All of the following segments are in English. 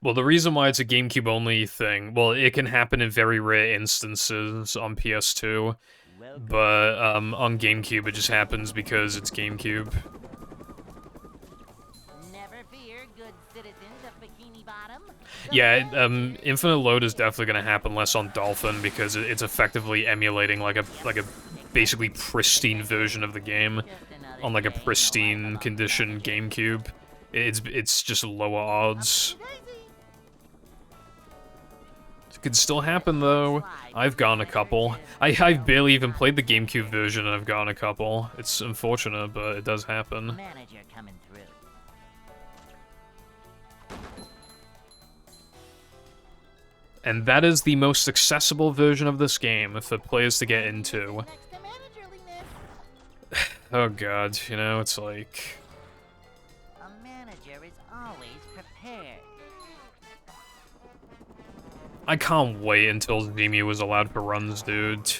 Well, the reason why it's a GameCube only thing, well, it can happen in very rare instances on PS2, Welcome. but on GameCube it just happens because it's GameCube. Never fear, good citizens of Bikini Bottom. The Yeah, managers Infinite Load is will definitely gonna happen less on Dolphin because it's effectively emulating like a basically pristine version of the game just another on like a day in the life pristine of a condition manager. GameCube. It's just lower odds. Upsy daisy. It could still happen Slip and though. slide, I've gone a Senator, couple. 'tis I've well barely even played the designed. GameCube version and I've gone a couple. It's unfortunate, but it does happen. Manager coming through. And that is the most accessible version of this game for players to get into. Next to managerliness. Oh god, you know, it's like... A manager is always prepared. I can't wait until Zemu is allowed for runs, dude.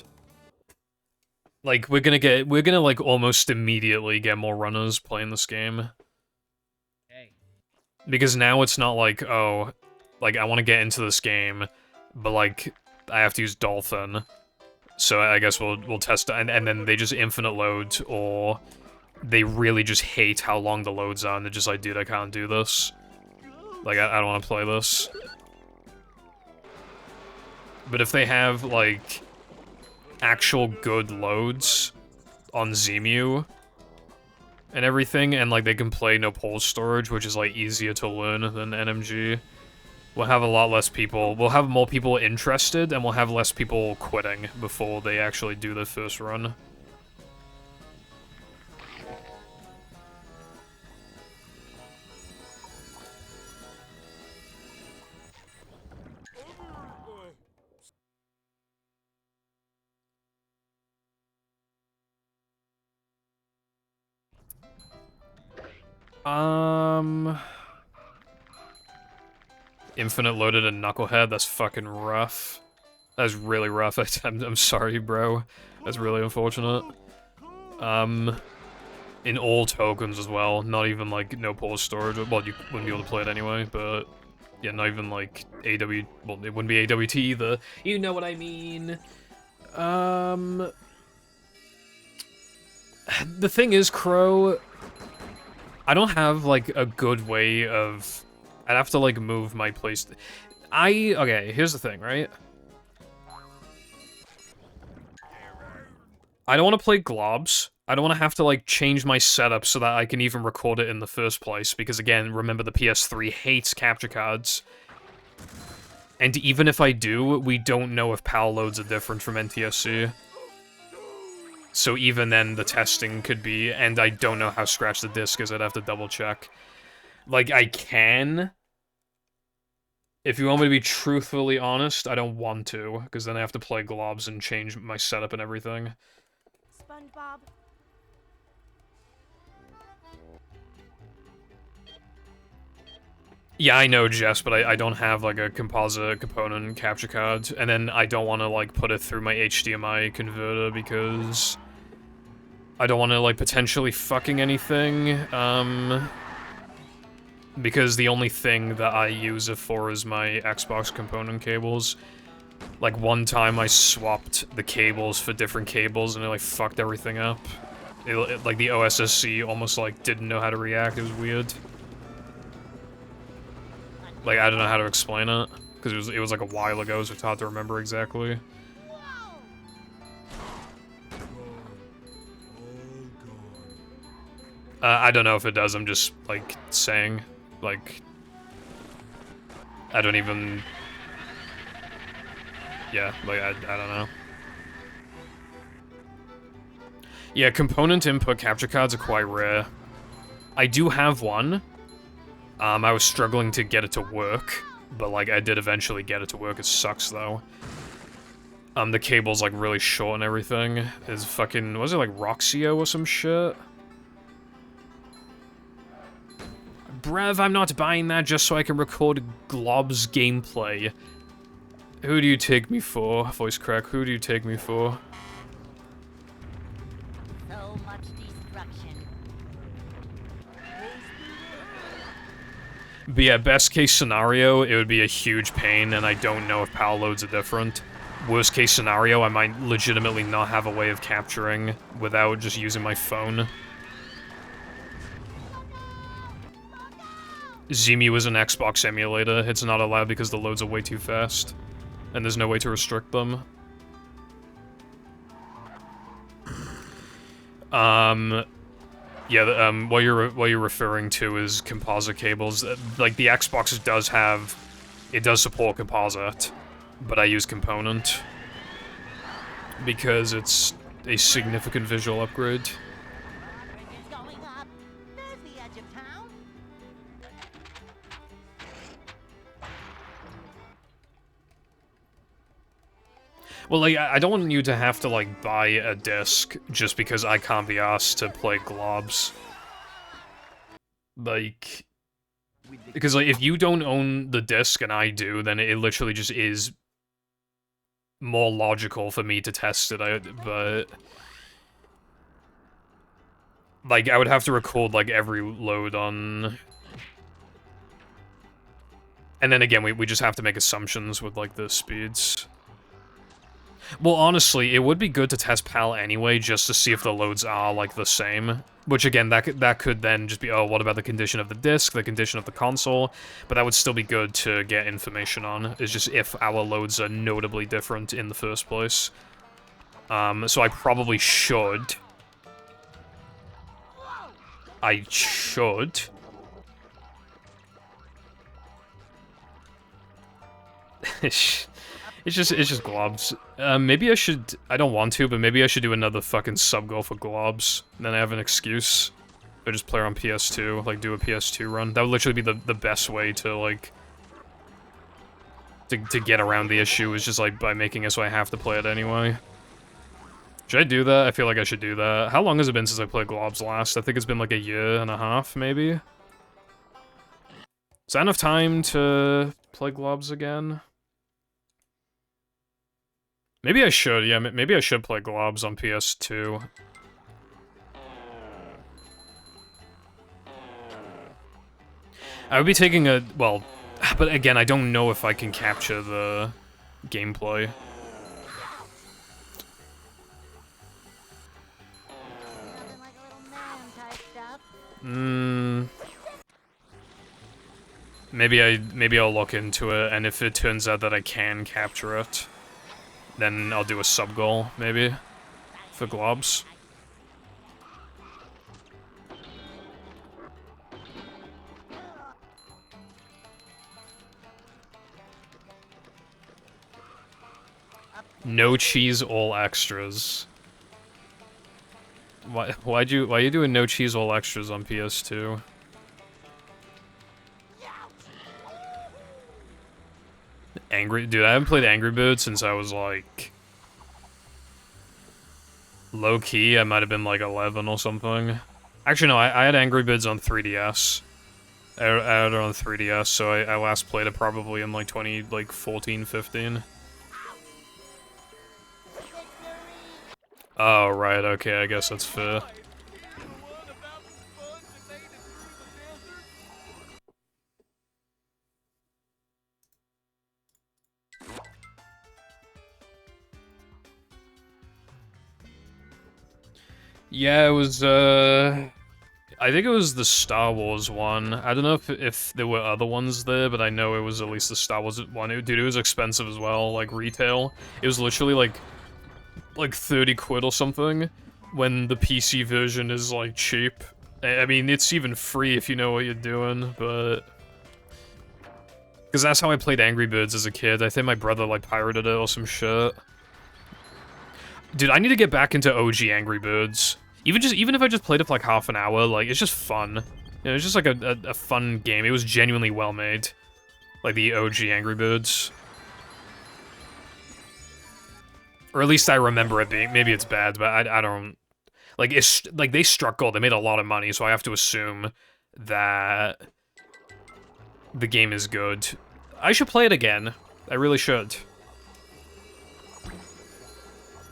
Like, we're gonna like almost immediately get more runners playing this game. Hey. Because now it's not like, oh, like, I want to get into this game, but like, I have to use Dolphin. So I guess we'll test, and then they just infinite load, or they really just hate how long the loads are, and they're just like, dude, I can't do this. Like, I don't want to play this. But if they have, like, actual good loads on Zemu and everything, and, like, they can play no pole storage, which is, like, easier to learn than NMG, we'll have a lot less people. We'll have more people interested, and we'll have less people quitting before they actually do their first run. Infinite loaded and Knucklehead, that's fucking rough. That's really rough. I'm sorry, bro. That's really unfortunate. In all tokens as well, not even like no pause storage. Well, you wouldn't be able to play it anyway, but yeah, not even like AW. Well, it wouldn't be AWT either. You know what I mean? The thing is, Crow, I don't have like a good way of. I'd have to like move my place. Okay, here's the thing, right? I don't want to play globs. I don't want to have to, like, change my setup so that I can even record it in the first place, because, again, remember the PS3 hates capture cards. And even if I do, we don't know if PAL loads are different from NTSC. So even then, the testing could be, and I don't know how scratched the disc is, I'd have to double check. Like, I can. If you want me to be truthfully honest, I don't want to, because then I have to play globs and change my setup and everything. SpongeBob. Yeah, I know, Jess, but I don't have, like, a composite component capture card, and then I don't want to, like, put it through my HDMI converter because I don't want to, like, potentially fucking anything, because the only thing that I use it for is my Xbox component cables. Like, one time I swapped the cables for different cables, and it, like, fucked everything up. Like, the OSSC almost, like, didn't know how to react, it was weird. Like, I don't know how to explain it, because it was like a while ago, so it's hard to remember exactly. I don't know if it does, I'm just, like, saying, like, I don't even, yeah, like, I don't know. Yeah, component input capture cards are quite rare. I do have one. I was struggling to get it to work, but, like, I did eventually get it to work. It sucks, though. The cable's, like, really short and everything. Is fucking, was it, like, Roxio or some shit? Brev, I'm not buying that just so I can record Glob's gameplay. Who do you take me for? Voice crack, who do you take me for? So much destruction. But yeah, best case scenario, it would be a huge pain, and I don't know if PAL loads are different. Worst case scenario, I might legitimately not have a way of capturing without just using my phone. Zemu is an Xbox emulator. It's not allowed because the loads are way too fast. And there's no way to restrict them. Yeah, what you're referring to is composite cables. Like, the Xbox does support composite, but I use component because it's a significant visual upgrade. Bridge is going up. There's the edge of town. Well, like, I don't want you to have to, like, buy a disc just because I can't be asked to play globs. Like, because, like, if you don't own the disc and I do, then it literally just is more logical for me to test it out, but... Like, I would have to record, like, every load on... And then again, we just have to make assumptions with, like, the speeds. Well, honestly, it would be good to test PAL anyway, just to see if the loads are, like, the same. Which, again, that could then just be, oh, what about the condition of the disc, the condition of the console? But that would still be good to get information on, is just if our loads are notably different in the first place. So I probably should. I should. It's just globs. Maybe I should... I don't want to, but maybe I should do another fucking sub-goal for globs. Then I have an excuse. Or just play on PS2, like, do a PS2 run. That would literally be the best way to, like... To get around the issue, is just, like, by making it so I have to play it anyway. Should I do that? I feel like I should do that. How long has it been since I played globs last? I think it's been, like, a year and a half, maybe? Is that enough time to play globs again? Maybe I should, yeah, maybe I should play globs on PS2. I would be taking a, well, but again, I don't know if I can capture the gameplay. Nothing like a little man type stuff. Maybe I'll look into it, and if it turns out that I can capture it, then I'll do a sub-goal, maybe, for globs. No cheese, all extras. Why you doing no cheese, all extras on PS2? Dude, I haven't played Angry Birds since I was, like... Low-key, I might have been, like, 11 or something. Actually, no, I had Angry Birds on 3DS. I had it on 3DS, so I last played it probably in, like, 2014, 15. Oh, right, okay, I guess that's fair. Yeah, it was, I think it was the Star Wars one. I don't know if there were other ones there, but I know it was at least the Star Wars one. Dude, it was expensive as well, like, retail. It was literally, like 30 quid or something, when the PC version is, like, cheap. I mean, it's even free if you know what you're doing, but... Because that's how I played Angry Birds as a kid. I think my brother, like, pirated it or some shit. Dude, I need to get back into OG Angry Birds. Even if I just played it for like half an hour, like, it's just fun. You know, it's just like a fun game. It was genuinely well made. Like the OG Angry Birds. Or at least I remember it being. Maybe it's bad, but I don't... Like, they struck gold. They made a lot of money, so I have to assume that the game is good. I should play it again. I really should.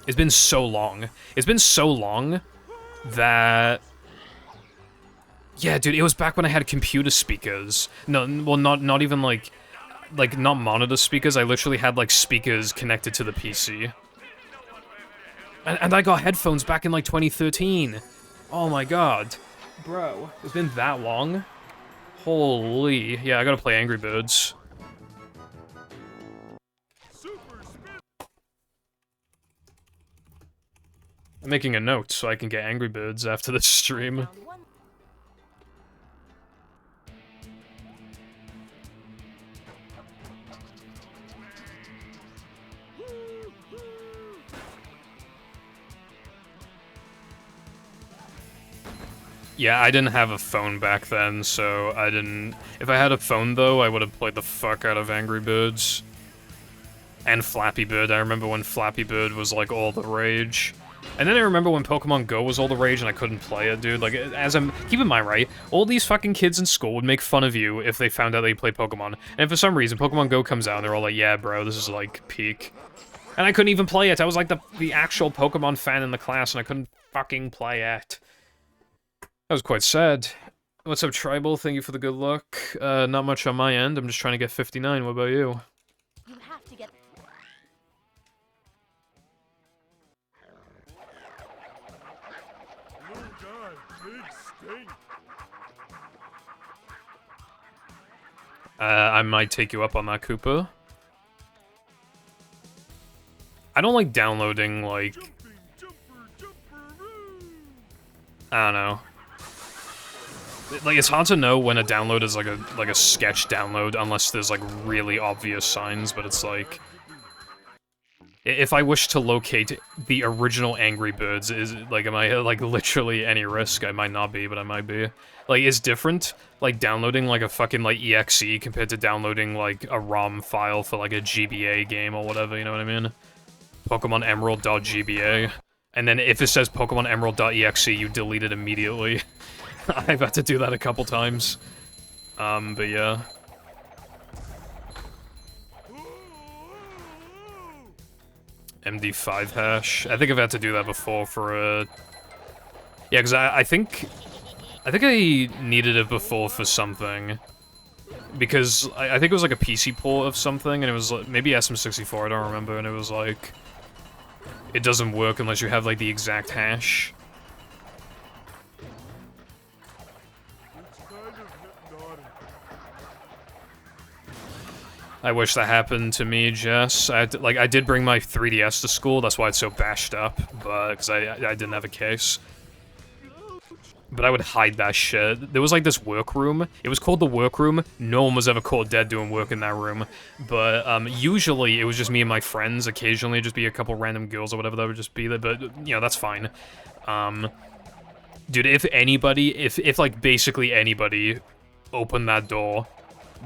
It's been so long. It's been so long that Yeah, dude, it was back when I had computer speakers. No, well, not even like not monitor speakers. I literally had like speakers connected to the PC. And I got headphones back in like 2013. Oh my god. Bro, it's been that long? Holy. Yeah, I gotta play Angry Birds. I'm making a note so I can get Angry Birds after this stream. Yeah, I didn't have a phone back then, so I didn't... If I had a phone, though, I would have played the fuck out of Angry Birds. And Flappy Bird. I remember when Flappy Bird was, like, all the rage. And then I remember when Pokemon Go was all the rage and I couldn't play it, dude. Like, as I'm... Keep in mind, right? All these fucking kids in school would make fun of you if they found out that you played Pokemon. And for some reason, Pokemon Go comes out and they're all like, yeah, bro, this is, like, peak. And I couldn't even play it. I was, like, the actual Pokemon fan in the class and I couldn't fucking play it. That was quite sad. What's up, Tribal? Thank you for the good luck. Not much on my end. I'm just trying to get 59. What about you? You have to get. I might take you up on that, Koopa. I don't like downloading, like... I don't know. Like, it's hard to know when a download is like a sketch download unless there's like really obvious signs, but it's like if I wish to locate the original Angry Birds, is like am I like literally any risk? I might not be, but I might be. Like it's different like downloading like a fucking like exe compared to downloading like a ROM file for like a GBA game or whatever, you know what I mean? Pokemon Emerald.gba. And then if it says Pokemon Emerald.exe, you delete it immediately. I've had to do that a couple times. But yeah. MD5 hash. I think I've had to do that before for a... Yeah, because I think I needed it before for something. Because I think it was like a PC port of something, and it was like, maybe SM64, I don't remember, and it was like... It doesn't work unless you have like the exact hash. I wish that happened to me, Jess. I did bring my 3DS to school, that's why it's so bashed up, but, because I didn't have a case. But I would hide that shit. There was, like, this workroom. It was called the workroom. No one was ever caught dead doing work in that room. But, usually, it was just me and my friends. Occasionally, it'd just be a couple random girls or whatever that would just be there, but, you know, that's fine. Dude, if anybody, if like, basically anybody opened that door,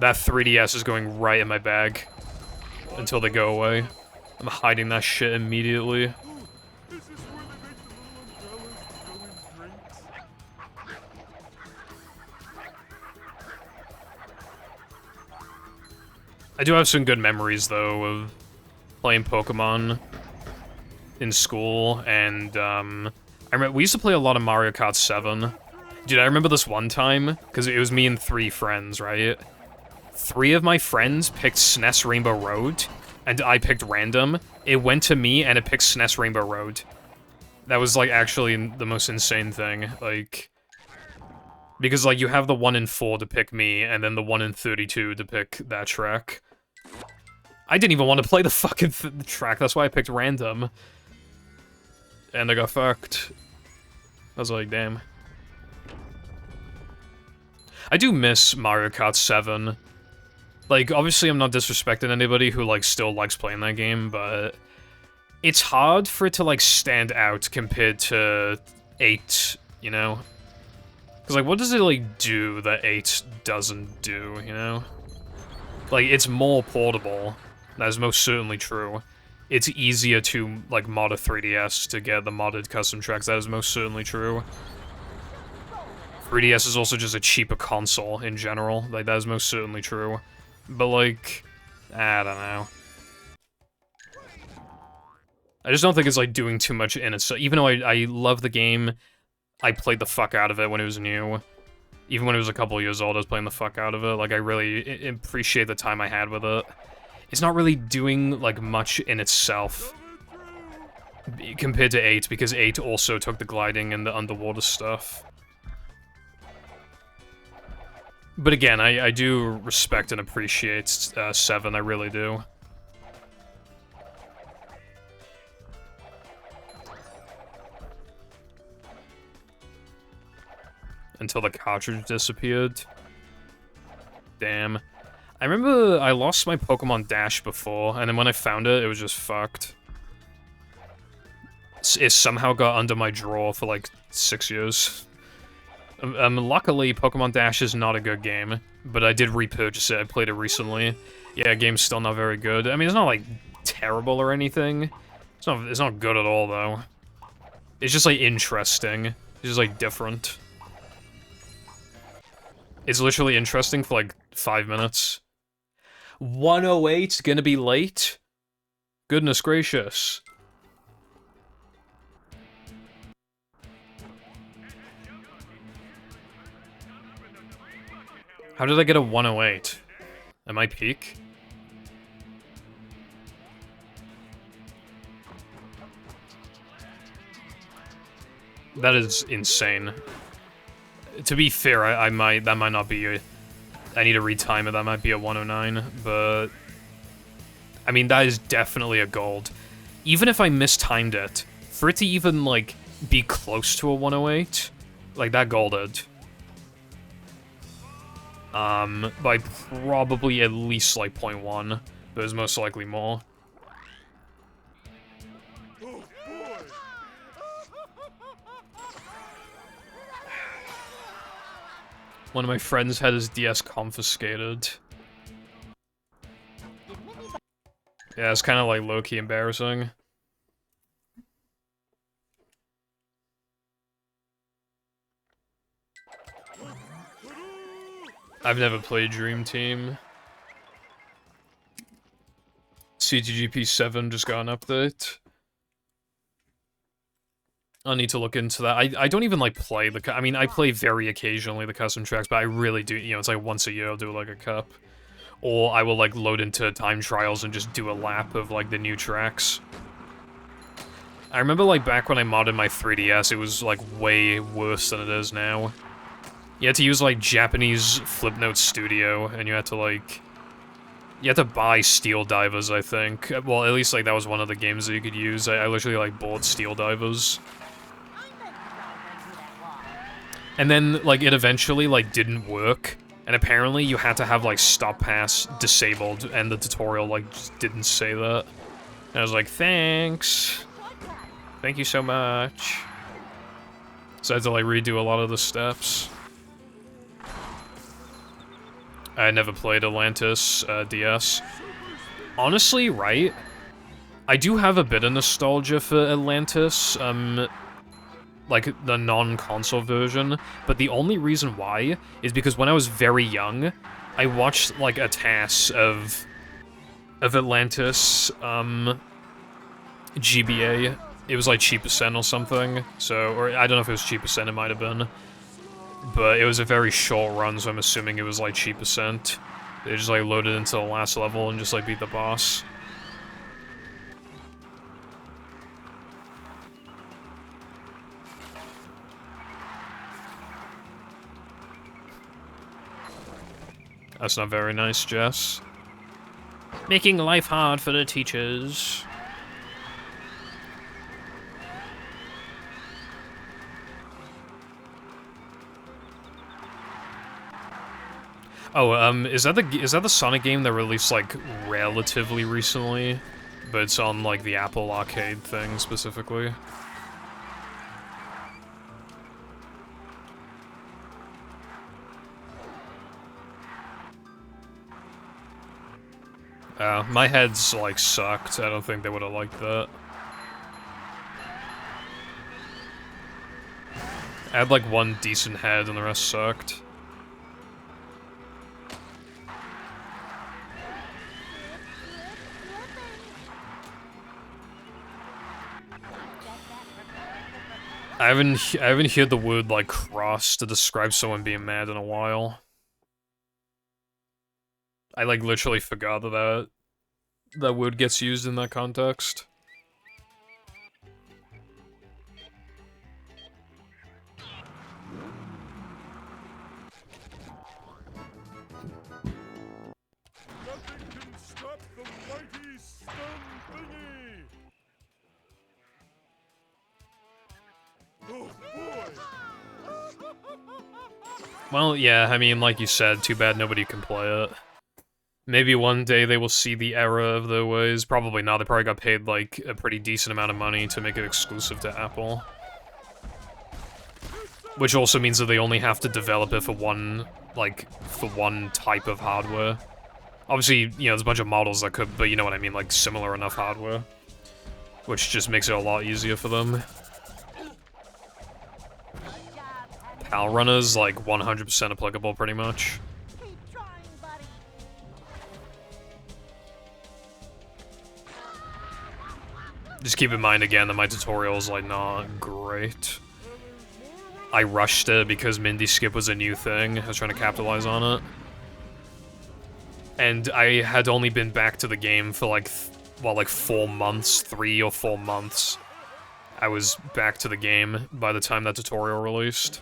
that 3DS is going right in my bag until they go away. I'm hiding that shit immediately. I do have some good memories, though, of playing Pokemon in school, and, I remember, we used to play a lot of Mario Kart 7. Dude, I remember this one time, because it was me and 3 friends, right? 3 of my friends picked SNES Rainbow Road, and I picked random. It went to me, and it picked SNES Rainbow Road. That was, like, actually the most insane thing, like... Because, like, you have the 1 in 4 to pick me, and then the 1 in 32 to pick that track. I didn't even want to play the fucking track, that's why I picked random. And I got fucked. I was like, damn. I do miss Mario Kart 7. Like, obviously I'm not disrespecting anybody who, like, still likes playing that game, but... It's hard for it to, like, stand out compared to 8, you know? Because, like, what does it, like, do that 8 doesn't do, you know? Like, it's more portable. That is most certainly true. It's easier to, like, mod a 3DS to get the modded custom tracks. That is most certainly true. 3DS is also just a cheaper console in general. Like, that is most certainly true. But, like, I don't know. I just don't think it's, like, doing too much in it. So even though I love the game, I played the fuck out of it when it was new. Even when it was a couple years old, I was playing the fuck out of it. Like, I really appreciate the time I had with it. It's not really doing, like, much in itself compared to 8, because 8 also took the gliding and the underwater stuff. But again, I do respect and appreciate 7, I really do. Until the cartridge disappeared. Damn. I remember I lost my Pokemon Dash before, and then when I found it, it was just fucked. It somehow got under my drawer for like 6 years. Luckily, Pokemon Dash is not a good game, but I did repurchase it. I played it recently. Yeah, game's still not very good. I mean, it's not like terrible or anything. It's not good at all though. It's just like interesting. It's just like different. It's literally interesting for like 5 minutes. 108 gonna be late? Goodness gracious. How did I get a 108? Am I peak? That is insane. To be fair, that might not be a... I need to retime it, that might be a 109, but... I mean, that is definitely a gold. Even if I mistimed it, for it to even, like, be close to a 108, like, that golded. By probably at least, like, 0.1, but it's most likely more. One of my friends had his DS confiscated. Yeah, it's kind of like low-key embarrassing. I've never played Dream Team. CTGP 7 just got an update. I'll need to look into that. I don't even, like, play the... I mean, I play very occasionally the custom tracks, but I really do... You know, it's like once a year I'll do, like, a cup. Or I will, like, load into time trials and just do a lap of, like, the new tracks. I remember, like, back when I modded my 3DS, it was, like, way worse than it is now. You had to use, like, Japanese Flipnote Studio, and you had to, like... You had to buy Steel Divers, I think. Well, at least, like, that was one of the games that you could use. I literally, like, bought Steel Divers. And then, like, it eventually, like, didn't work. And apparently you had to have, like, Stop Pass disabled, and the tutorial, like, just didn't say that. And I was like, thanks! Thank you so much. So I had to, like, redo a lot of the steps. I never played Atlantis DS. Honestly, right? I do have a bit of nostalgia for Atlantis, like, the non-console version, but the only reason why is because when I was very young, I watched, like, a TAS of Atlantis, GBA. It was, like, Cheap Percent or something, so, or I don't know if it was Cheap Percent, it might have been. But it was a very short run, so I'm assuming it was, like, Cheap Percent. They just, like, loaded into the last level and just, like, beat the boss. That's not very nice, Jess. Making life hard for the teachers. Oh, is that the Sonic game that released, like, relatively recently? But it's on, like, the Apple Arcade thing, specifically? My heads, like, sucked. I don't think they would have liked that. I had, like, one decent head and the rest sucked. I haven't heard the word like cross to describe someone being mad in a while. I like literally forgot that word gets used in that context. Nothing can stop the mighty stun thingy! Oh boy! Well, yeah, I mean, like you said, too bad nobody can play it. Maybe one day they will see the error of their ways. Probably not. They probably got paid, like, a pretty decent amount of money to make it exclusive to Apple. Which also means that they only have to develop it for one, like, for one type of hardware. Obviously, you know, there's a bunch of models that could, but you know what I mean, like, similar enough hardware. Which just makes it a lot easier for them. PAL Runner's, like, 100% applicable, pretty much. Keep trying, buddy. Just keep in mind, again, that my tutorial is, like, not great. I rushed it because Mindy Skip was a new thing. I was trying to capitalize on it. And I had only been back to the game for, like, well, like 4 months, 3 or 4 months. I was back to the game by the time that tutorial released.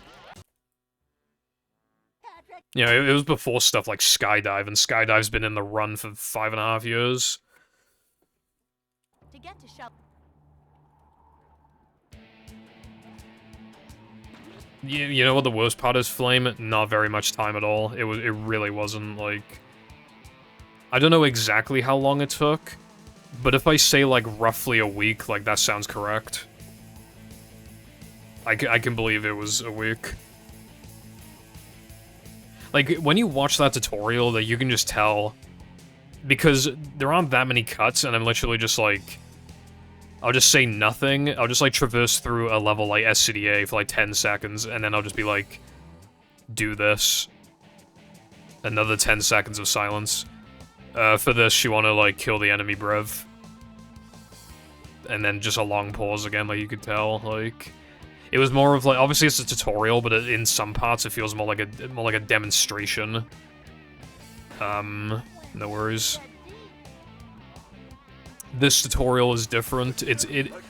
Patrick, You know, it was before stuff like Skydive, and Skydive's been in the run for 5.5 years. to get to shelter. You know what the worst part is, Flame? Not very much time at all. It really wasn't, like... I don't know exactly how long it took, but if I say, like, roughly a week, like, that sounds correct. I can believe it was a week. Like, when you watch that tutorial, that you can just tell, because there aren't that many cuts, and I'm literally just, like... I'll just say nothing, I'll just, like, traverse through a level like SCDA for, like, 10 seconds, and then I'll just be like, do this. Another 10 seconds of silence. For this, you want to, like, kill the enemy brev. And then just a long pause again, like, you could tell, like... It was more of, like, obviously it's a tutorial, but in some parts it feels more like a demonstration. No worries. This tutorial is different.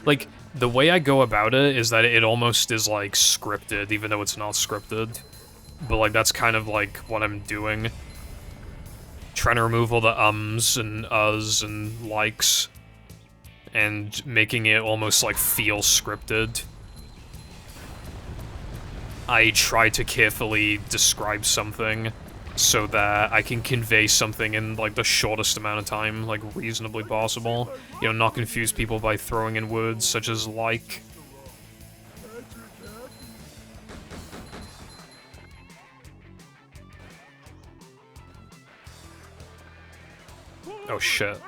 Like, the way I go about it is that it almost is, like, scripted, even though it's not scripted. But, like, that's kind of, like, what I'm doing. Trying to remove all the ums and uhs and likes. And making it almost, like, feel scripted. I try to carefully describe something so that I can convey something in, like, the shortest amount of time, like, reasonably possible. You know, not confuse people by throwing in words such as like. Oh shit.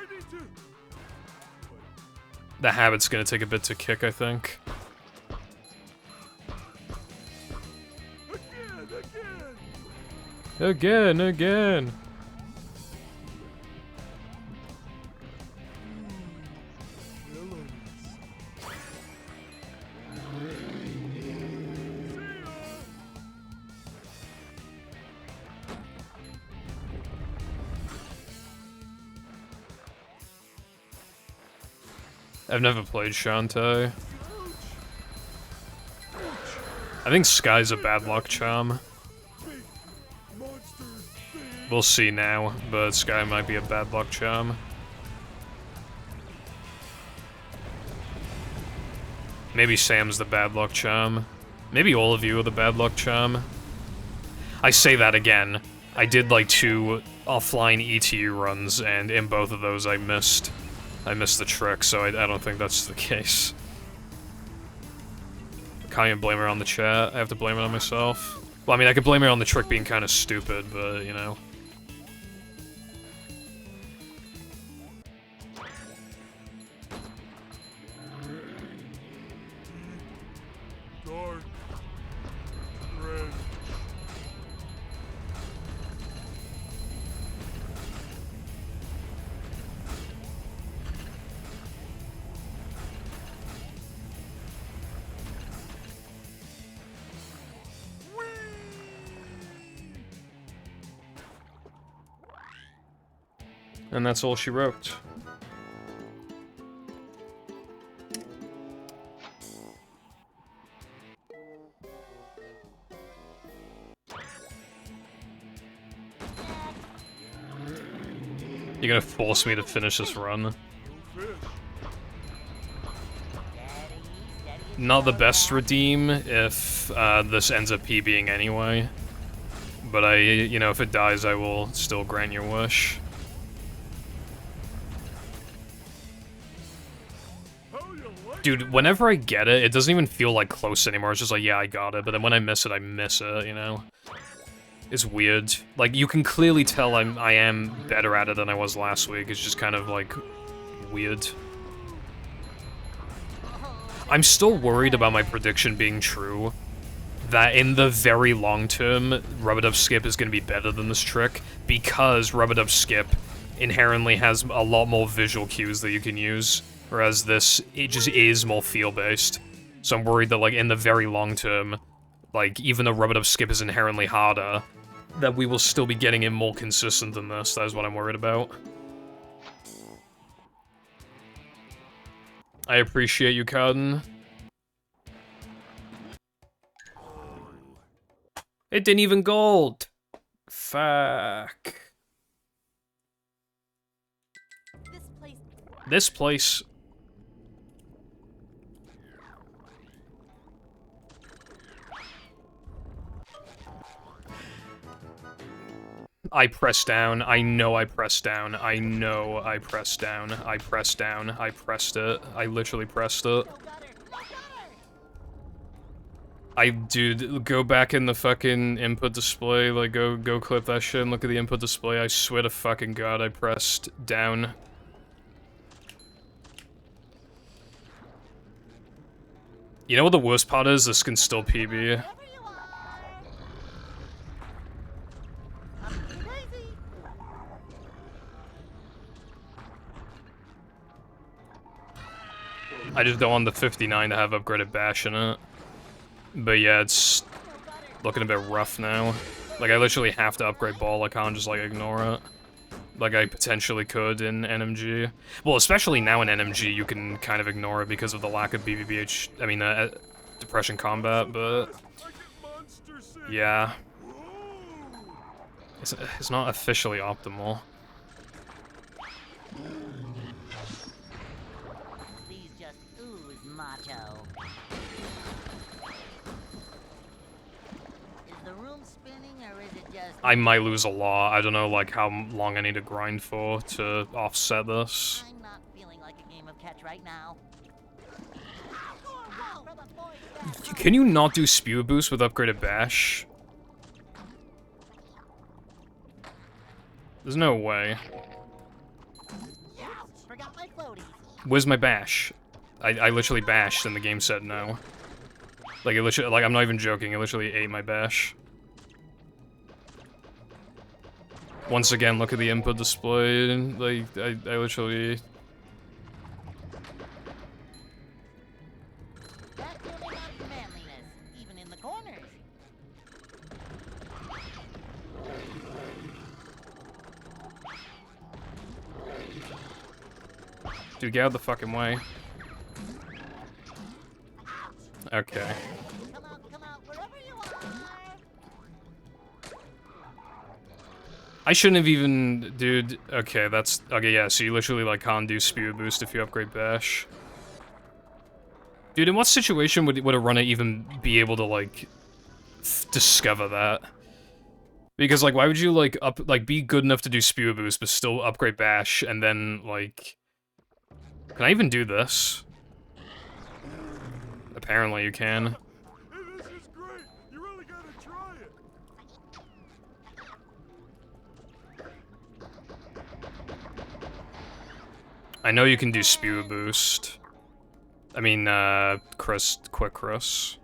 The habit's gonna take a bit to kick, I think. Again. I've never played Shantae. I think Sky's a bad luck charm. We'll see now, but Sky might be a bad luck charm. Maybe Sam's the bad luck charm. Maybe all of you are the bad luck charm. I say that again. I did like 2 offline ETU runs, and in both of those I missed the trick, so I don't think that's the case. Can't even blame her on the chat. I have to blame it on myself. Well, I mean, I could blame her on the trick being kind of stupid, but, you know. Dark. Red. And that's all she wrote. You're gonna force me to finish this run. No fish. Not the best redeem if this ends up PBing anyway. But you know, if it dies, I will still grant your wish. How you like Dude, whenever I get it, it doesn't even feel like close anymore. It's just like, yeah, I got it. But then when I miss it, I miss it, you know? It's weird. Like, you can clearly tell I am better at it than I was last week. It's just kind of, like, weird. I'm still worried about my prediction being true. That in the very long term, Rub-a-Dub Skip is going to be better than this trick, because Rub-a-Dub Skip inherently has a lot more visual cues that you can use, whereas this, it just is more feel-based. So I'm worried that, like, in the very long term, like, even though Rub-a-Dub Skip is inherently harder, that we will still be getting it more consistent than this. That is what I'm worried about. I appreciate you, Carden. It didn't even gold! Fuck. This place... I pressed down. I know I pressed down. I know I pressed down. I pressed down. I pressed it. I literally pressed it. Dude, go back in the fucking input display, like, go clip that shit and look at the input display. I swear to fucking god, I pressed down. You know what the worst part is? This can still PB. I just don't want the 59 to have upgraded bash in it. But yeah, it's looking a bit rough now. Like, I literally have to upgrade ball, I can't just, like, ignore it. Like I potentially could in NMG. Well, especially now in NMG, you can kind of ignore it because of the lack of BBBH, I mean, Depression Combat, but... yeah. It's not officially optimal. These just ooze macho. Is the room spinning or is it just... I might lose a lot. I don't know, like, how long I need to grind for to offset this. I'm not feeling like a game of catch right now. Can you not do Spew Boost with upgraded bash? There's no way. Forgot my floaties. Where's my bash? I literally bashed and the game said no. Like, it literally, like, I'm not even joking, it literally ate my bash. Once again, look at the input display, and, like, I literally... Vacuuming up manliness, even in the corners. Dude, get out of the fucking way. Okay. Come out, wherever you are. I shouldn't have even... dude, okay, that's... okay, yeah, so you literally, like, can't do Spew Boost if you upgrade bash. Dude, in what situation would a runner even be able to, like, discover that? Because, like, why would you, like, be good enough to do Spew Boost, but still upgrade bash, and then, like... can I even do this? Apparently you can. Hey, this is great. You really gotta try it. I know you can do Spew Boost. I mean, Quick Chris.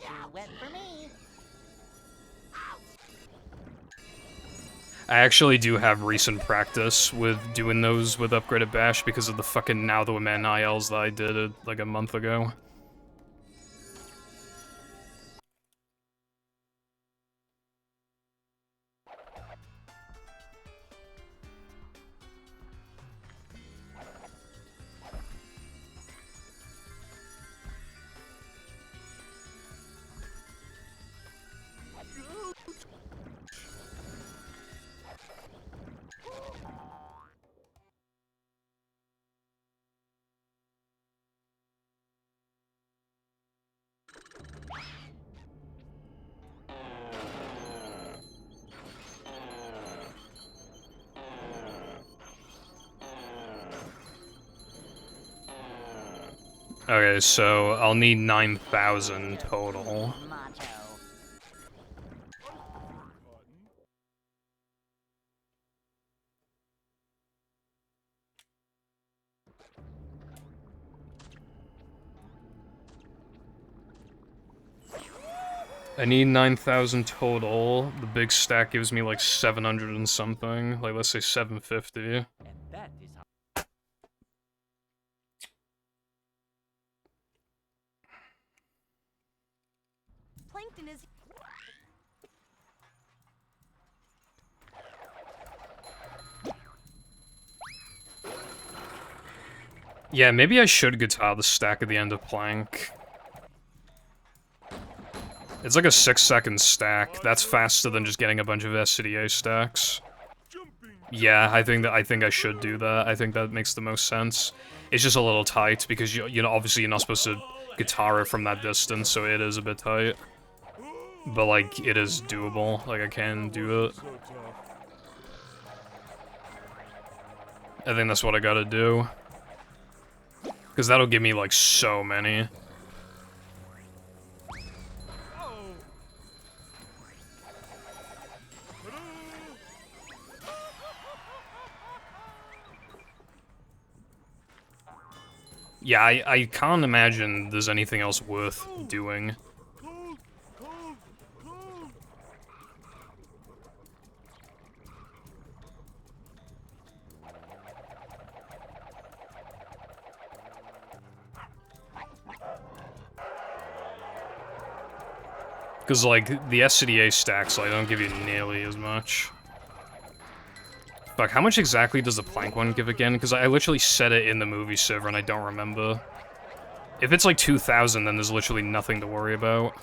Too wet for me. I actually do have recent practice with doing those with upgraded bash because of the fucking Now That We're Men ILs that I did like a month ago. Okay, so I'll need 9,000 total. Macho. I need 9,000 total. The big stack gives me like 700 and something. Like, let's say 750. And that is how. Plankton is. Yeah, maybe I should guitar the stack at the end of Plank. It's like a 6-second stack. That's faster than just getting a bunch of SCDA stacks. Yeah, I think I should do that. I think that makes the most sense. It's just a little tight because you know obviously you're not supposed to guitar it from that distance, so it is a bit tight. But like it is doable. Like I can do it. I think that's what I gotta do. Because that'll give me like so many. Yeah, I can't imagine there's anything else worth doing. Because, like, the SCDA stacks, like, don't give you nearly as much. Fuck, how much exactly does the Plank one give again? Because I literally said it in the movie server and I don't remember. If it's like 2,000, then there's literally nothing to worry about.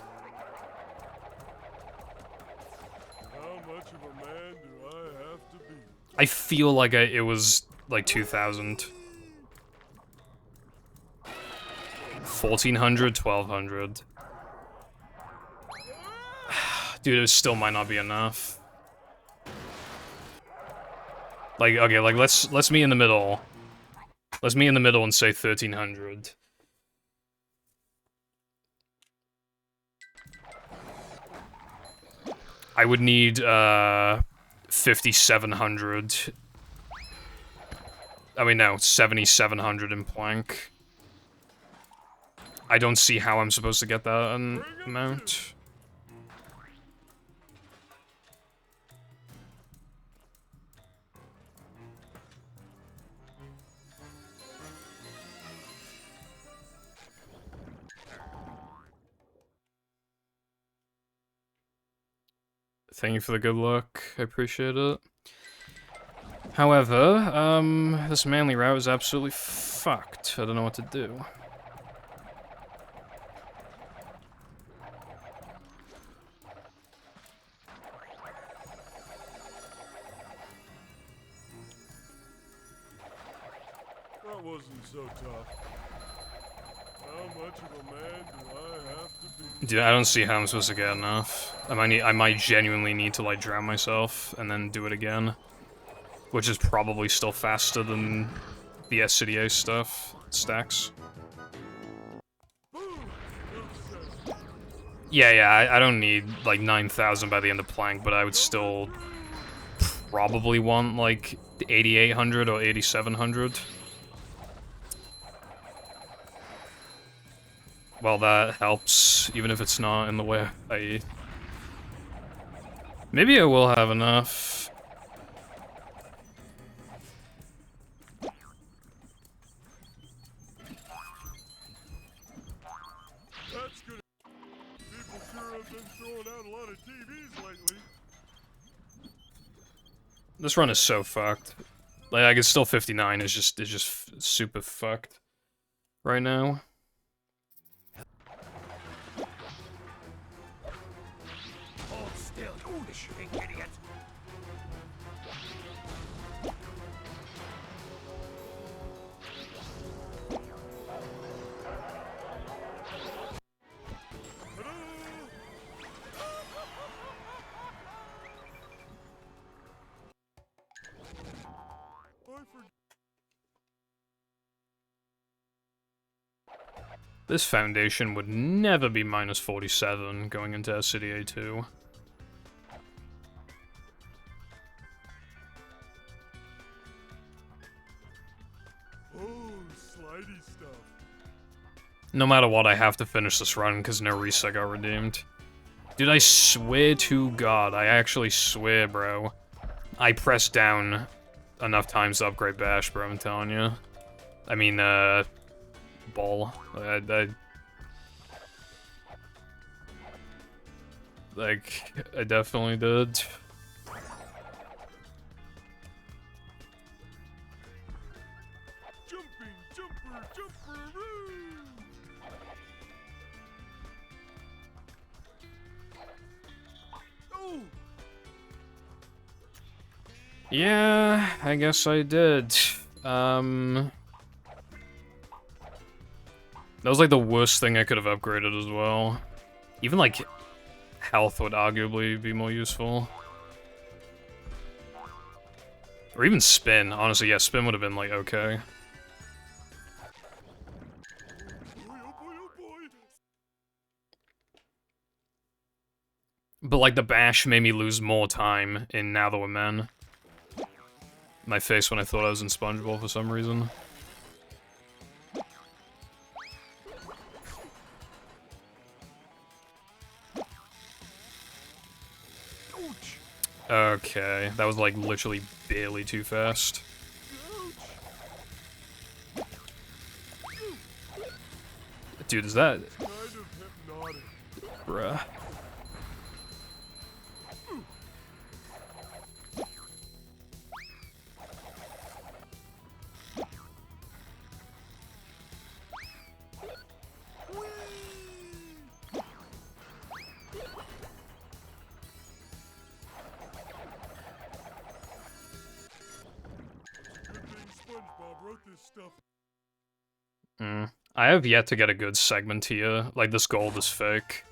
How much of a man do I have to be? I feel like it was like 2,000. 1,400, 1,200. Dude, it still might not be enough. Like, okay, like, let's meet in the middle. Let's meet in the middle and say 1,300. I would need, 5,700. I mean, no, 7,700 in Plank. I don't see how I'm supposed to get that amount. Thank you for the good luck. I appreciate it. However, this manly route is absolutely fucked. I don't know what to do. That wasn't so tough. How much of a man do I have to be? Dude, I don't see how I'm supposed to get enough. I might genuinely need to, like, drown myself and then do it again. Which is probably still faster than the SCDA stuff, stacks. Yeah, I don't need, like, 9,000 by the end of Plank, but I would still probably want, like, 8,800 or 8,700. Well, that helps, even if it's not in the way I... Maybe I will have enough. throwing out a lot of TVs lately. This run is so fucked. Like, it's still 59. It's just super fucked right now. Hold still, you shooting idiot. This foundation would never be minus 47 going into SCDA 2. Oh, slidey stuff. No matter what, I have to finish this run because no reset got redeemed. Dude, I swear to God, I actually swear, bro. I pressed down enough times to upgrade Bash, bro, I'm telling you. I mean, Ball. Like, I definitely did. Jumping, jumper, jumperoo! Oh! Yeah, I guess I did. That was like the worst thing I could have upgraded as well. Even like health would arguably be more useful. Or even spin, honestly, yeah, spin would have been like okay. Boy, oh boy, oh boy! But like the bash made me lose more time in Now That We're Men. My face when I thought I was in SpongeBob for some reason. Okay, that was like literally barely too fast. Dude, is that... Kind of hypnotic. Bruh. Good thing SpongeBob wrote this stuff. I have yet to get a good segment here. Like, this gold is fake.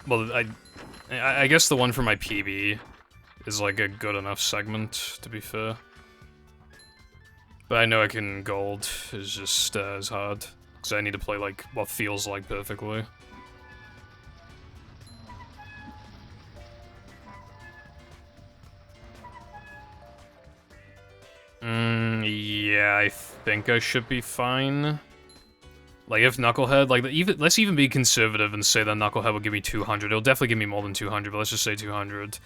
Well, I guess the one for my PB is like a good enough segment, to be fair. But I know I can gold is just as hard. Because I need to play like what feels like perfectly. Yeah, I think I should be fine. Like, if Knucklehead, like, let's even be conservative and say that Knucklehead will give me 200. It'll definitely give me more than 200, but let's just say 200.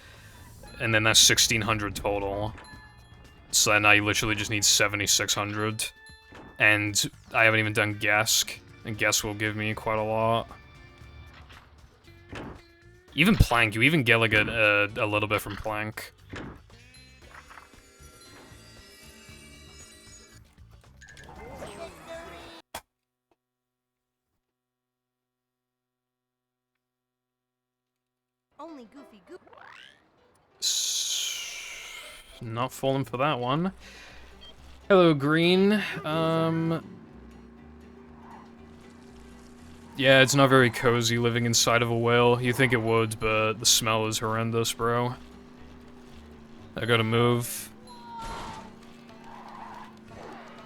And then that's 1,600 total. So then I literally just need 7,600. And I haven't even done Gesk, and Gesk will give me quite a lot. Even Plank, you even get, like, a little bit from Plank. Only Goofy Goof. Not falling for that one. Hello, Green. Yeah, it's not very cozy living inside of a whale. You think it would, but the smell is horrendous, bro. I gotta move.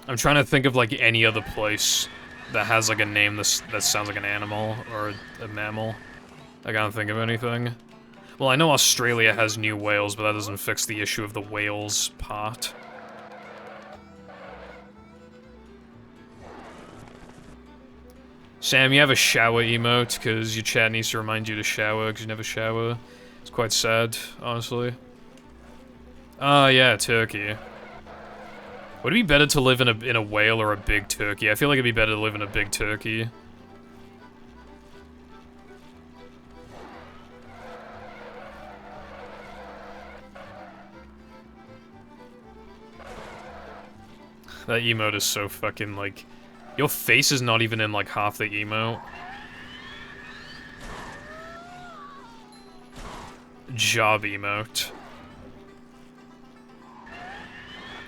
I'm trying to think of, like, any other place that has, like, a name that sounds like an animal or a mammal. I can't think of anything. Well, I know Australia has new whales, but that doesn't fix the issue of the whales part. Sam, you have a shower emote, because your chat needs to remind you to shower, because you never shower. It's quite sad, honestly. Oh, yeah, turkey. Would it be better to live in a whale or a big turkey? I feel like it'd be better to live in a big turkey. That emote is so fucking, like... Your face is not even in, like, half the emote. Job emote.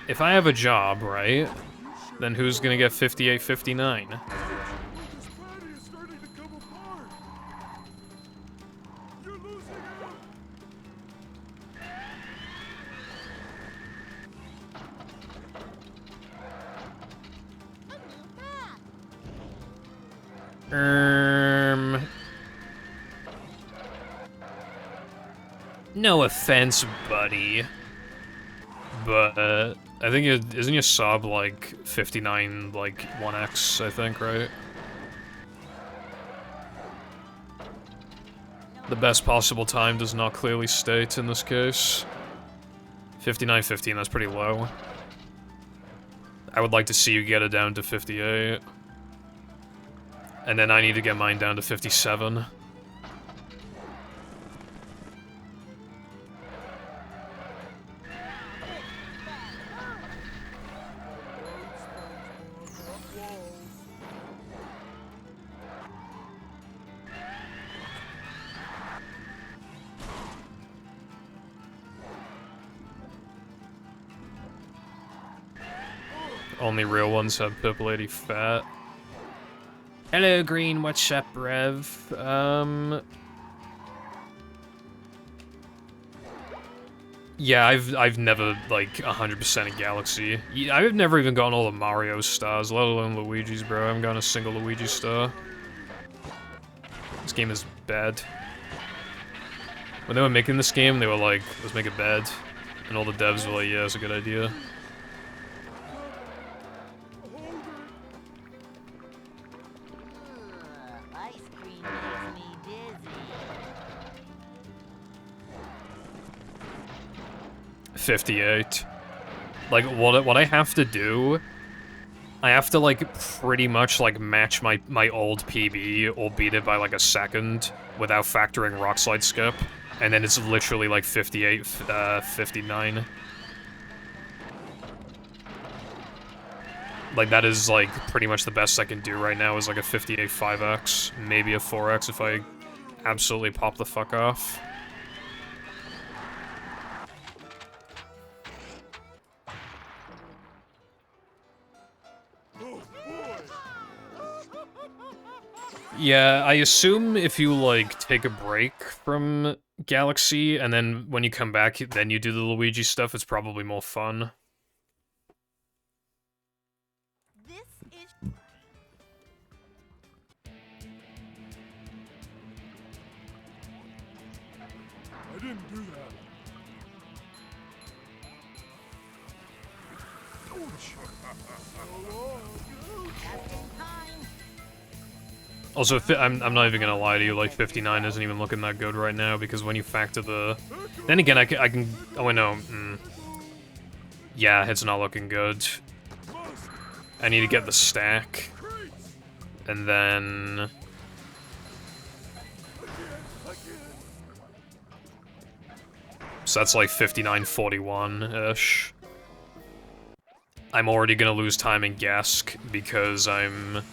If I have a job, right, then who's gonna get 58.59? This planet is starting to come apart. You're losing out. No offense, buddy. But, I think isn't your sub, like, 59, like, 1x, I think, right? The best possible time does not clearly state in this case. 59.15, that's pretty low. I would like to see you get it down to 58. And then I need to get mine down to 57. Only real ones have Purple Lady Fat. Hello, Green. What's up, Rev? Yeah, I've never, like, 100% a Galaxy. I've never even gotten all the Mario stars, let alone Luigi's, bro. I haven't gotten a single Luigi star. This game is bad. When they were making this game, they were like, let's make it bad. And all the devs were like, yeah, it's a good idea. Ice cream makes me dizzy. 58. Like, what I have to do, I have to, like, pretty much, like, match my old PB or beat it by, like, a second without factoring Rock Slide Skip, and then it's literally, like, 58, 59. Like, that is, like, pretty much the best I can do right now is, like, a 58 5x, maybe a 4x if I absolutely pop the fuck off. Yeah, I assume if you, like, take a break from Galaxy, and then when you come back, then you do the Luigi stuff, it's probably more fun. This is I didn't do that. just in time. Also, I'm not even gonna lie to you, like, 59 isn't even looking that good right now, because when you factor the... Then again, I can... Oh, wait, no. Yeah, it's not looking good. I need to get the stack. And then... So that's like 59.41-ish. I'm already gonna lose time in Gask because I'm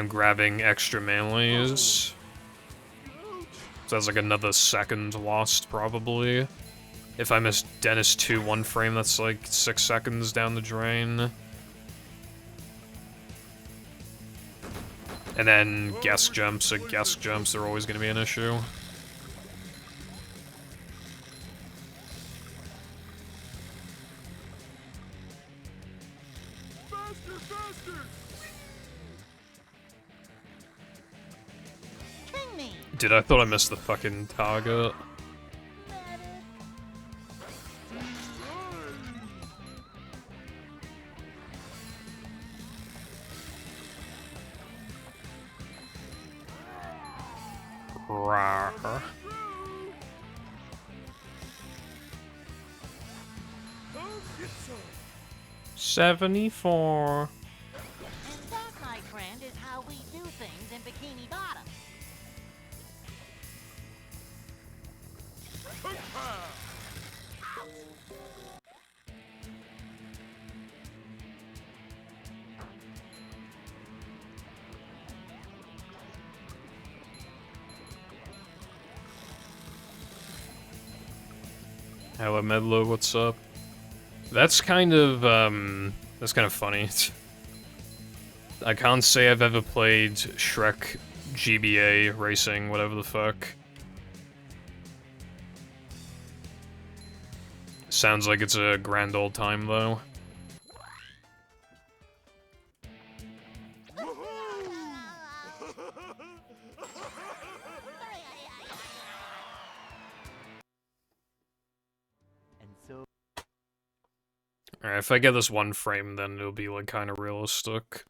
grabbing extra manlies. So that's like another second lost, probably. If I miss Dennis 2 one frame, that's like 6 seconds down the drain. And then guess jumps, are always gonna be an issue. Faster, faster! King me. Dude, I thought I missed the fucking target. Rawr. Come get some. 74. And that, my friend, is how we do things in Bikini Bottom. Hello Medlo, what's up? That's kind of funny. I can't say I've ever played Shrek GBA Racing, whatever the fuck. Sounds like it's a grand old time, though. Alright, if I get this one frame, then it'll be, like, kinda realistic.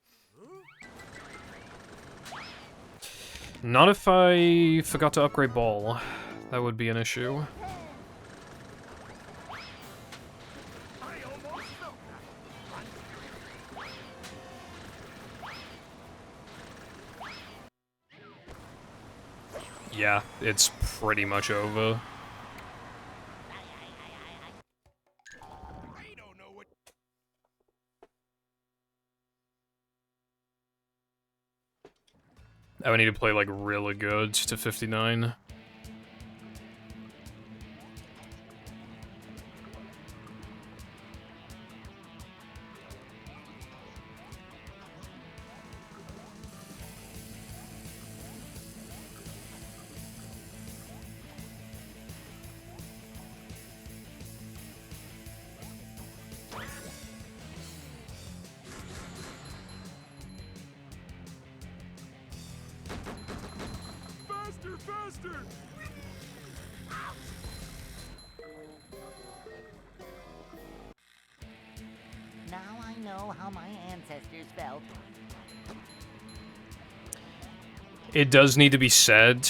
Not if I forgot to upgrade Ball. That would be an issue. Yeah, it's pretty much over. I would need to play, like, really good to 59. Faster, faster! Now I know how my ancestors felt. It does need to be said,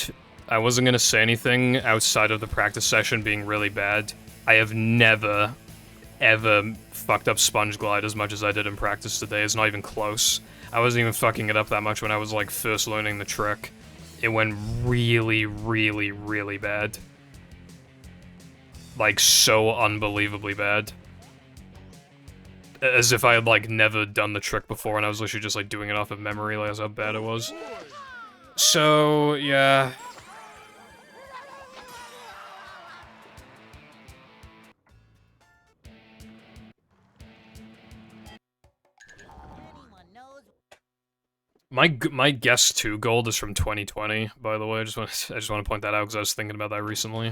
I wasn't gonna say anything outside of the practice session being really bad. I have never, ever fucked up Sponge Glide as much as I did in practice today. It's not even close. I wasn't even fucking it up that much when I was, like, first learning the trick. It went really, really, really bad. Like, so unbelievably bad. As if I had, like, never done the trick before and I was literally just, like, doing it off of memory, like, that's how bad it was. So, yeah. Anyone knows? My guess 2 gold is from 2020, by the way. I just want to point that out because I was thinking about that recently.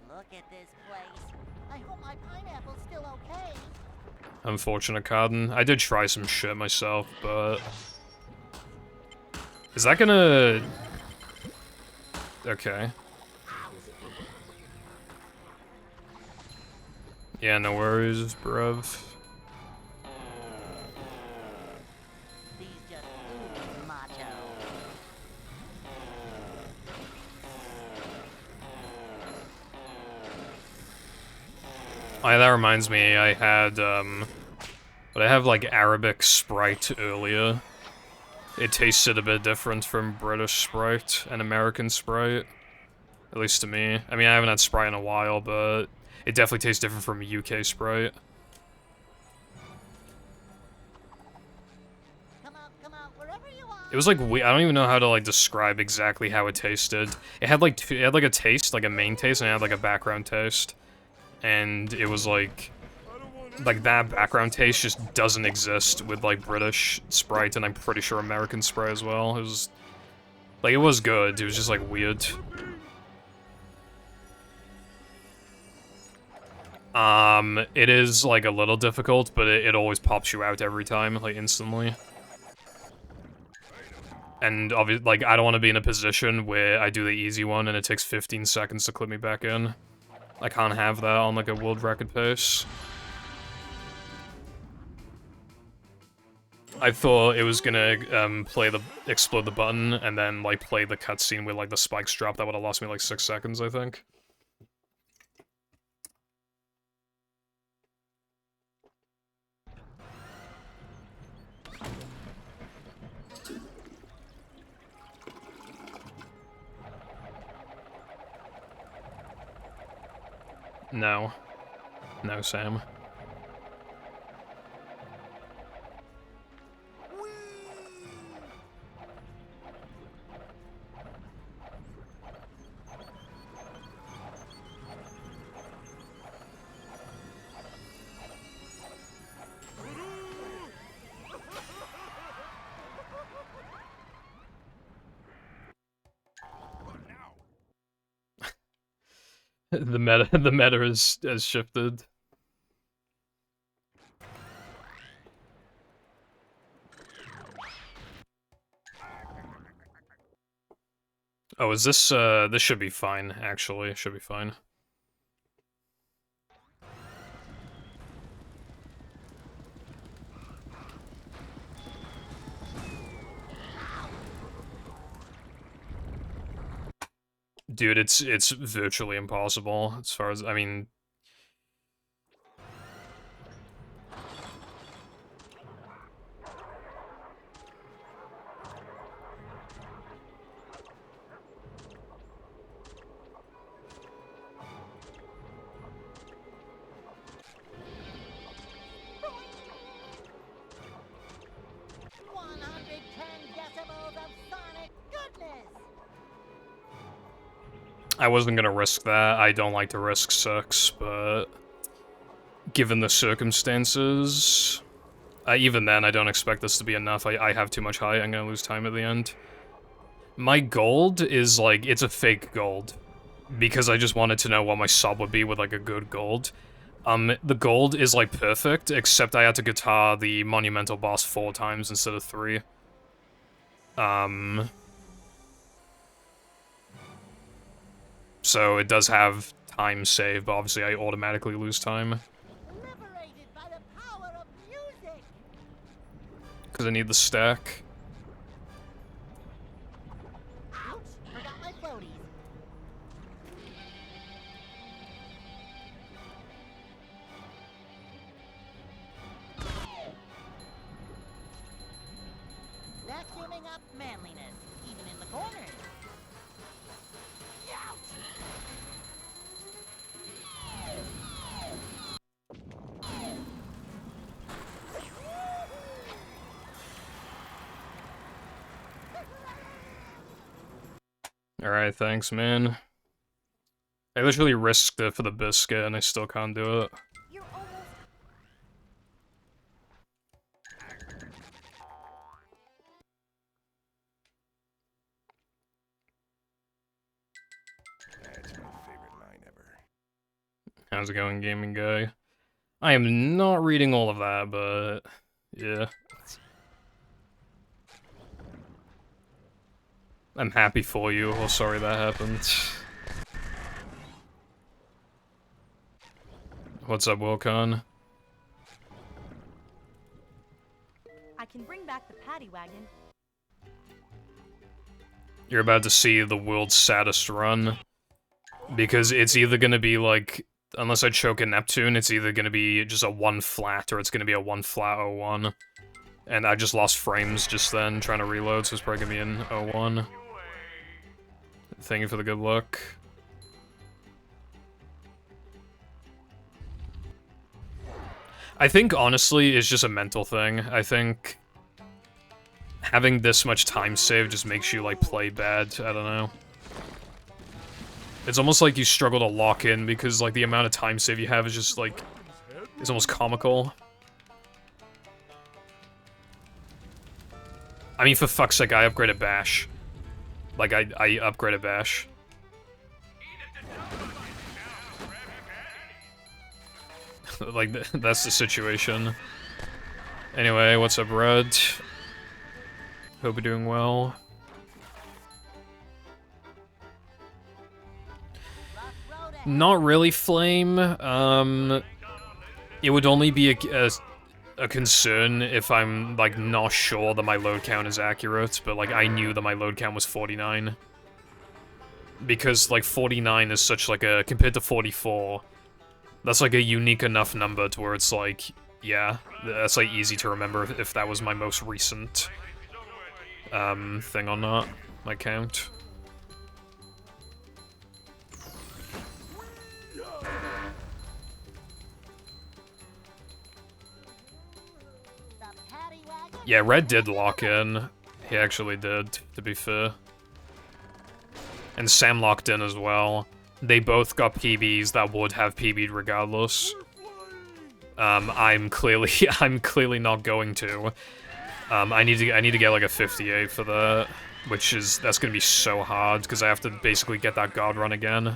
Look at this place. I hope my pineapple's still okay. Unfortunate, Carden. I did try some shit myself, but... Is that gonna... Okay. Yeah, no worries, bruv. These just ooze macho. Oh, yeah, that reminds me, I had, but I have, like, Arabic Sprite earlier. It tasted a bit different from British Sprite and American Sprite. At least to me. I mean, I haven't had Sprite in a while, but it definitely tastes different from UK Sprite. Come out, wherever you are. It was like, I don't even know how to, like, describe exactly how it tasted. It had, like, a taste, like a main taste, and it had, like, a background taste. And it was, like, that background taste just doesn't exist with, like, British Sprite, and I'm pretty sure American Sprite as well. It was, like, it was good, it was just, like, weird. It is, like, a little difficult, but it always pops you out every time, like, instantly. And, obviously, like, I don't want to be in a position where I do the easy one and it takes 15 seconds to clip me back in. I can't have that on, like, a world record pace. I thought it was gonna, explode the button, and then, like, play the cutscene where, like, the spikes drop. That would've lost me, like, 6 seconds, I think. No. No, Sam. The meta has shifted. Oh, is this this should be fine, actually. It should be fine. Dude, it's virtually impossible as far as, I mean... I wasn't gonna risk that. I don't like to risk 6, but... given the circumstances... even then, I don't expect this to be enough. I have too much height, I'm gonna lose time at the end. My gold is, like, it's a fake gold. Because I just wanted to know what my sub would be with, like, a good gold. The gold is, like, perfect, except I had to guitar the Monumental boss 4 times instead of 3. So it does have time save, but obviously I automatically lose time. Liberated by the power of music. Because I need the stack. Oops, forgot my floaties. Vacuuming up manliness, even in the corners. Alright, thanks, man. I literally risked it for the biscuit, and I still can't do it. You're almost... That's my favorite line ever. How's it going, gaming guy? I am not reading all of that, but... yeah. I'm happy for you. Oh, sorry that happened. What's up, Wilcon? I can bring back the paddy wagon. You're about to see the world's saddest run. Because it's either gonna be like... unless I choke a Neptune, it's either gonna be just a 1 flat, or it's gonna be a 1 flat 01. And I just lost frames just then, trying to reload, so it's probably gonna be an 01. Thank you for the good luck. I think, honestly, it's just a mental thing. I think having this much time saved just makes you, like, play bad. I don't know. It's almost like you struggle to lock in because, like, the amount of time save you have is just, like, it's almost comical. I mean, for fuck's sake, I upgraded Bash. Like, I upgraded Bash. Like, that's the situation. Anyway, what's up, Red? Hope you're doing well. Not really Flame. It would only be a concern if I'm, like, not sure that my load count is accurate, but, like, I knew that my load count was 49. Because, like, 49 is such, like, a... compared to 44, that's, like, a unique enough number to where it's, like, yeah, that's, like, easy to remember if that was my most recent, thing or not, my count. Yeah, Red did lock in. He actually did, to be fair. And Sam locked in as well. They both got PBs that would have PB'd regardless. I'm clearly not going to. I need to get like a 58 for that, that's gonna be so hard because I have to basically get that guard run again.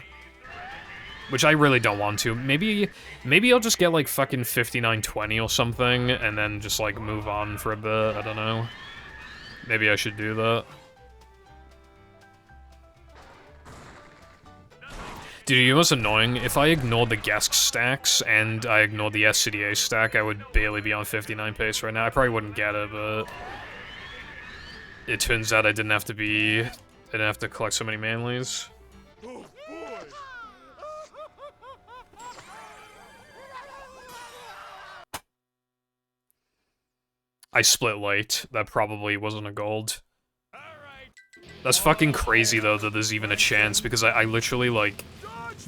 which I really don't want to. Maybe I'll just get like fucking 5920 or something, and then just like move on for a bit. I don't know. Maybe I should do that. Dude, you know what's annoying? If I ignored the Gesk stacks and I ignored the SCDA stack, I would barely be on 59 pace right now. I probably wouldn't get it, but it turns out I didn't have to collect so many manlies. Oh, boy! I split late. That probably wasn't a gold. That's fucking crazy, though, that there's even a chance, because I literally, like,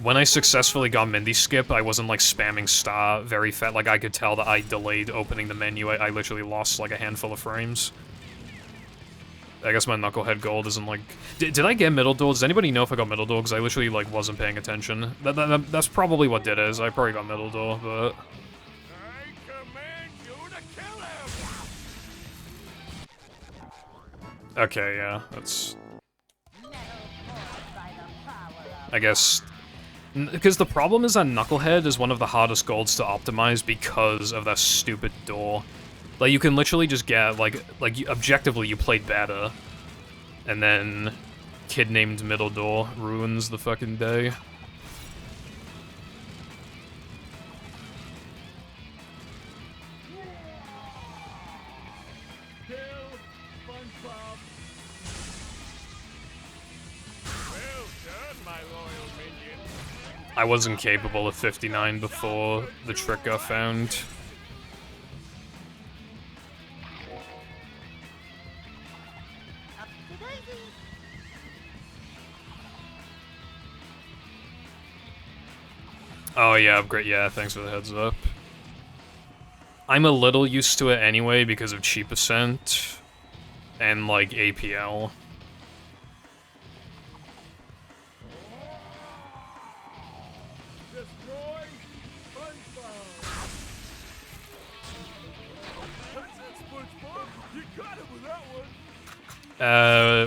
when I successfully got Mindy Skip, I wasn't, like, spamming star very fast. Like, I could tell that I delayed opening the menu. I literally lost, like, a handful of frames. I guess my Knucklehead gold isn't, like... Did I get middle door? Does anybody know if I got middle door? Because I literally, like, wasn't paying attention. That's probably what did it. I probably got middle door, but... I command you to kill him! Okay, yeah, that's... I guess... Because the problem is that Knucklehead is one of the hardest golds to optimize because of that stupid door. Like, you can literally just get, like objectively, you played better. And then, kid named Middle Door ruins the fucking day. I wasn't capable of 59 before the trick got found. Oh yeah, upgrade. Yeah, thanks for the heads up. I'm a little used to it anyway because of Cheap Ascent and like APL.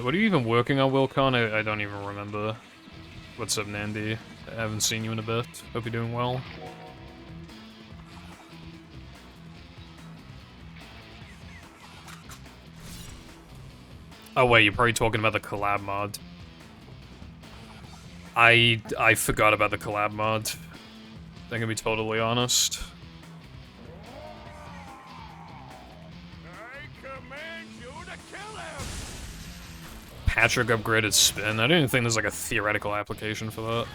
What are you even working on, Wilcon? I don't even remember. What's up, Nandy? I haven't seen you in a bit. Hope you're doing well. Oh wait, you're probably talking about the collab mod. I forgot about the collab mod. I'm gonna be totally honest. Patrick upgraded spin. I don't even think there's like a theoretical application for that.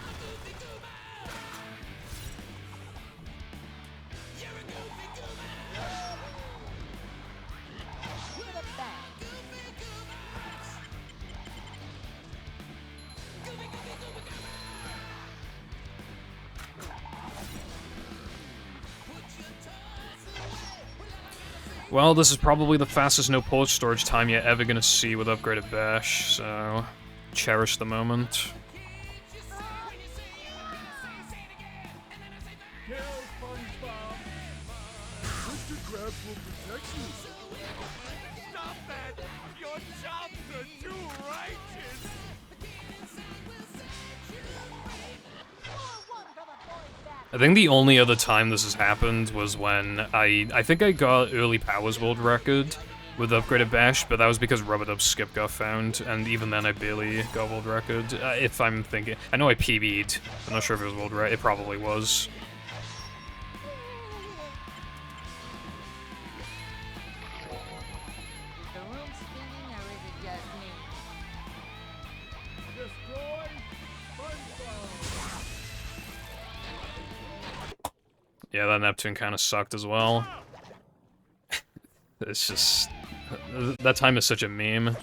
Well, this is probably the fastest no port storage time you're ever gonna see with upgraded Bash, so cherish the moment. I think the only other time this has happened was when I think I got early Powers World record with upgraded Bash, but that was because Rub-a-Dub Skip got found, and even then I barely got world record, if I'm thinking. I know I PB'd. I'm not sure if it was world record. It probably was. The room spinning, or is it just me? Yeah, that Neptune kind of sucked as well. It's just... that time is such a meme.